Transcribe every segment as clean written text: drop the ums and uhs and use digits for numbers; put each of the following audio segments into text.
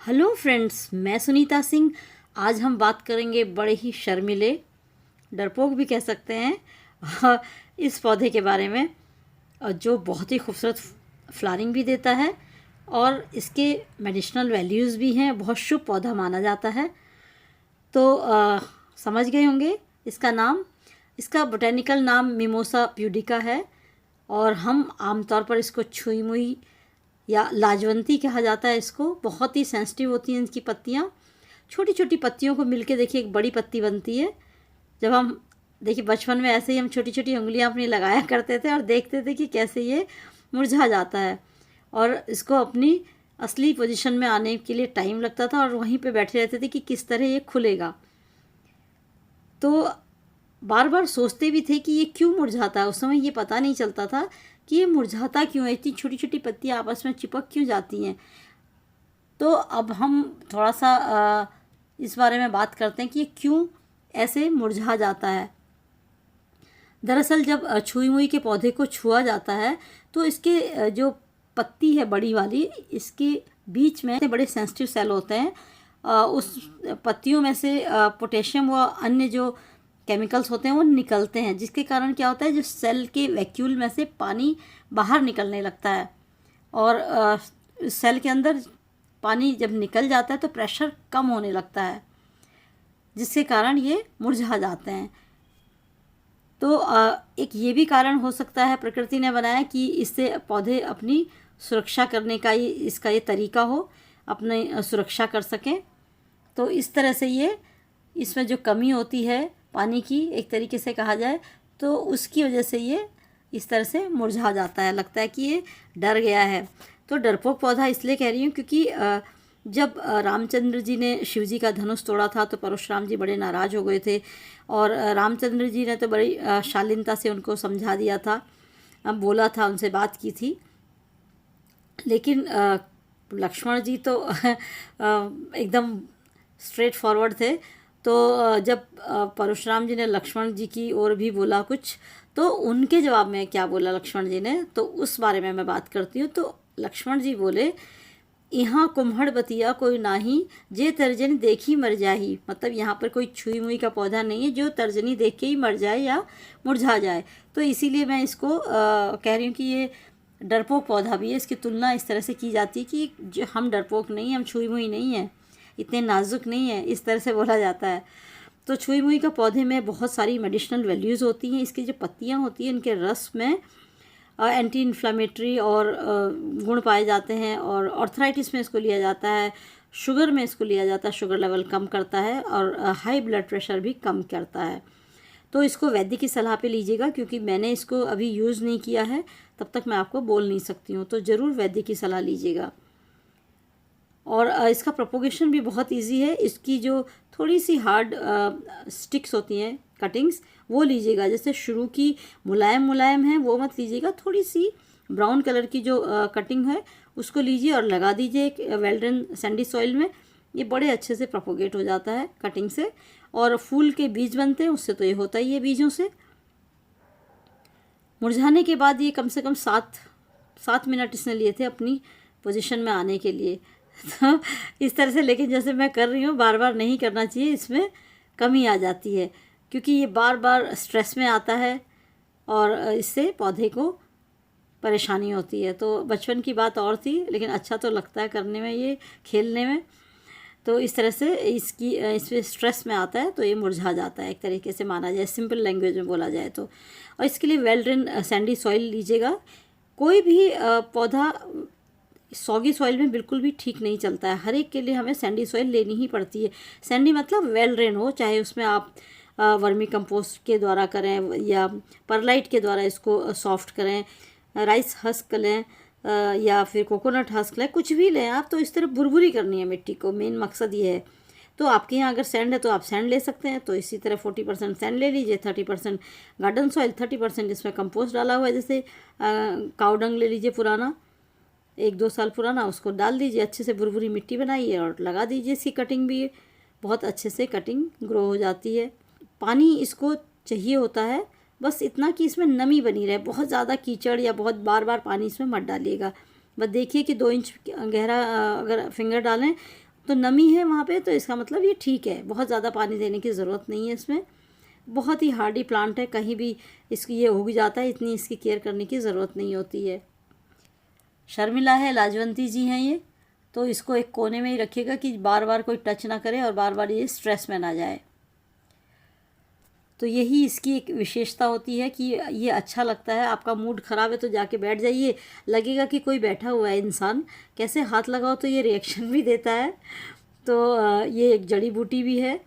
Hello friends, मैं सुनीता सिंह। आज हम बात करेंगे बड़े ही शर्मीले, डरपोक भी कह सकते हैं इस पौधे के बारे में, जो बहुत ही खूबसूरत फ्लावरिंग भी देता है और इसके मेडिसिनल वैल्यूज़ भी हैं। बहुत शुभ पौधा माना जाता है। तो समझ गए होंगे इसका बोटेनिकल नाम मिमोसा प्यूडिका है और हम आमतौर पर इसको छुई मुई या लाजवंती कहा जाता है। इसको बहुत ही सेंसिटिव होती हैं इसकी पत्तियाँ। छोटी छोटी पत्तियों को मिलके देखिए एक बड़ी पत्ती बनती है। जब हम देखिए बचपन में ऐसे ही हम छोटी छोटी उंगलियां अपनी लगाया करते थे और देखते थे कि कैसे ये मुरझा जाता है, और इसको अपनी असली पोजीशन में आने के लिए टाइम लगता था और वहीं पे बैठे रहते थे कि किस तरह ये खुलेगा। तो बार बार सोचते भी थे कि ये क्यों मुरझाता है। उस समय ये पता नहीं चलता था कि ये मुरझाता क्यों है, इतनी छोटी छोटी पत्तियाँ आपस में चिपक क्यों जाती हैं। तो अब हम थोड़ा सा इस बारे में बात करते हैं कि ये क्यों ऐसे मुरझा जाता है। दरअसल जब छुई मुई के पौधे को छुआ जाता है तो इसके जो पत्ती है बड़ी वाली, इसके बीच में बड़े सेंसिटिव सेल होते हैं। उस पत्तियों में से पोटेशियम व अन्य जो केमिकल्स होते हैं वो निकलते हैं, जिसके कारण क्या होता है, जो सेल के वैक्यूल में से पानी बाहर निकलने लगता है और सेल के अंदर पानी जब निकल जाता है तो प्रेशर कम होने लगता है, जिसके कारण ये मुरझा जाते हैं। तो एक ये भी कारण हो सकता है प्रकृति ने बनाया कि इससे पौधे अपनी सुरक्षा करने का इसका ये तरीका हो, अपनी सुरक्षा कर सकें। तो इस तरह से ये इसमें जो कमी होती है पानी की, एक तरीके से कहा जाए, तो उसकी वजह से ये इस तरह से मुरझा जाता है। लगता है कि ये डर गया है। तो डरपोक पौधा इसलिए कह रही हूँ क्योंकि जब रामचंद्र जी ने शिव जी का धनुष तोड़ा था तो परशुराम जी बड़े नाराज़ हो गए थे और रामचंद्र जी ने तो बड़ी शालीनता से उनको समझा दिया था, बोला था, उनसे बात की थी। लेकिन लक्ष्मण जी तो एकदम स्ट्रेट फॉरवर्ड थे। तो जब परशुराम जी ने लक्ष्मण जी की ओर भी बोला कुछ, तो उनके जवाब में क्या बोला लक्ष्मण जी ने, तो उस बारे में मैं बात करती हूँ। तो लक्ष्मण जी बोले, यहाँ कुम्हड़ बतिया कोई नाही, जे तर्जनी देखी मर जाही। मतलब यहाँ पर कोई छुई मुई का पौधा नहीं है जो तर्जनी देख के ही मर जाए या मुरझा जाए। तो इसीलिए मैं इसको कह रही हूँ कि ये डरपोक पौधा भी है। इसकी तुलना इस तरह से की जाती है कि जो हम डरपोक नहीं, हम छुई मुई नहीं है, इतने नाजुक नहीं है, इस तरह से बोला जाता है। तो छुई मुई का पौधे में बहुत सारी मेडिसिनल वैल्यूज़ होती हैं। इसकी जो पत्तियाँ होती हैं, इनके रस में एंटी इन्फ्लामेटरी और गुण पाए जाते हैं, और आर्थराइटिस में इसको लिया जाता है, शुगर में इसको लिया जाता है, शुगर लेवल कम करता है, और हाई ब्लड प्रेशर भी कम करता है। तो इसको वैद्य की सलाह पे लीजिएगा, क्योंकि मैंने इसको अभी यूज़ नहीं किया है, तब तक मैं आपको बोल नहीं सकती हूँ। तो ज़रूर वैद्य की सलाह लीजिएगा। और इसका प्रोपोगेशन भी बहुत इजी है। इसकी जो थोड़ी सी हार्ड स्टिक्स होती हैं, कटिंग्स, वो लीजिएगा। जैसे शुरू की मुलायम मुलायम है वो मत लीजिएगा, थोड़ी सी ब्राउन कलर की जो कटिंग है उसको लीजिए और लगा दीजिए एक वेल ड्रेन सैंडी सॉइल में। ये बड़े अच्छे से प्रोपोगेट हो जाता है कटिंग से। और फूल के बीज बनते हैं उससे, तो ये होता ही है बीजों से। मुरझाने के बाद ये कम से कम 7 मिनट इसने लिए थे अपनी पोजीशन में आने के लिए। तो इस तरह से, लेकिन जैसे मैं कर रही हूँ, बार बार नहीं करना चाहिए, इसमें कमी आ जाती है, क्योंकि ये बार बार स्ट्रेस में आता है और इससे पौधे को परेशानी होती है। तो बचपन की बात और थी, लेकिन अच्छा तो लगता है करने में, ये खेलने में। तो इस तरह से इसमें स्ट्रेस में आता है तो ये मुरझा जाता है, एक तरीके से माना जाए, सिंपल लैंग्वेज में बोला जाए तो। और इसके लिए वेल ड्रेन सैंडी सॉइल लीजिएगा। कोई भी पौधा सॉगी सॉइल में बिल्कुल भी ठीक नहीं चलता है। हर एक के लिए हमें सैंडी सॉइल लेनी ही पड़ती है। सैंडी मतलब वेल ड्रेन हो, चाहे उसमें आप वर्मी कंपोस्ट के द्वारा करें या परलाइट के द्वारा इसको सॉफ्ट करें, राइस हस्क लें या फिर कोकोनट हस्क लें, कुछ भी लें आप। तो इस तरह भुरभुरी करनी है मिट्टी को, मेन मकसद ये है। तो आपके यहाँ अगर सैंड है तो आप सैंड ले सकते हैं। तो इसी तरह 40% सैंड ले लीजिए, 30% गार्डन सॉइल, 30% इसमें कंपोस्ट डाला हुआ है। जैसे काउडंग ले लीजिए पुराना, 1-2 साल पुराना, उसको डाल दीजिए, अच्छे से भुरभुरी मिट्टी बनाइए और लगा दीजिए। इसकी कटिंग भी बहुत अच्छे से कटिंग ग्रो हो जाती है। पानी इसको चाहिए होता है, बस इतना कि इसमें नमी बनी रहे। बहुत ज़्यादा कीचड़ या बहुत बार बार पानी इसमें मत डालिएगा। बस देखिए कि 2 इंच गहरा अगर फिंगर डालें तो नमी है वहाँ पे, तो इसका मतलब ये ठीक है, बहुत ज़्यादा पानी देने की ज़रूरत नहीं है इसमें। बहुत ही हार्डी प्लांट है, कहीं भी इसकी ये उग जाता है, इतनी इसकी केयर करने की ज़रूरत नहीं होती है। शर्मिला है, लाजवंती जी हैं ये, तो इसको एक कोने में ही रखिएगा कि बार बार कोई टच ना करे और बार बार ये स्ट्रेस में ना जाए। तो यही इसकी एक विशेषता होती है कि ये अच्छा लगता है। आपका मूड ख़राब है तो जाके बैठ जाइए, लगेगा कि कोई बैठा हुआ है इंसान, कैसे हाथ लगाओ तो ये रिएक्शन भी देता है। तो ये एक जड़ी बूटी भी है,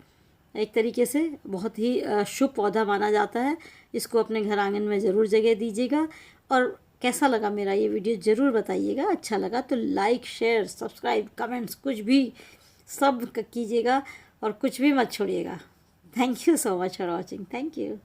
एक तरीके से बहुत ही शुभ पौधा माना जाता है। इसको अपने घर आंगन में ज़रूर जगह दीजिएगा। और कैसा लगा मेरा ये वीडियो ज़रूर बताइएगा। अच्छा लगा तो लाइक, शेयर, सब्सक्राइब, कमेंट्स कुछ भी सब कीजिएगा और कुछ भी मत छोड़िएगा। Thank you so much for watching. Thank you.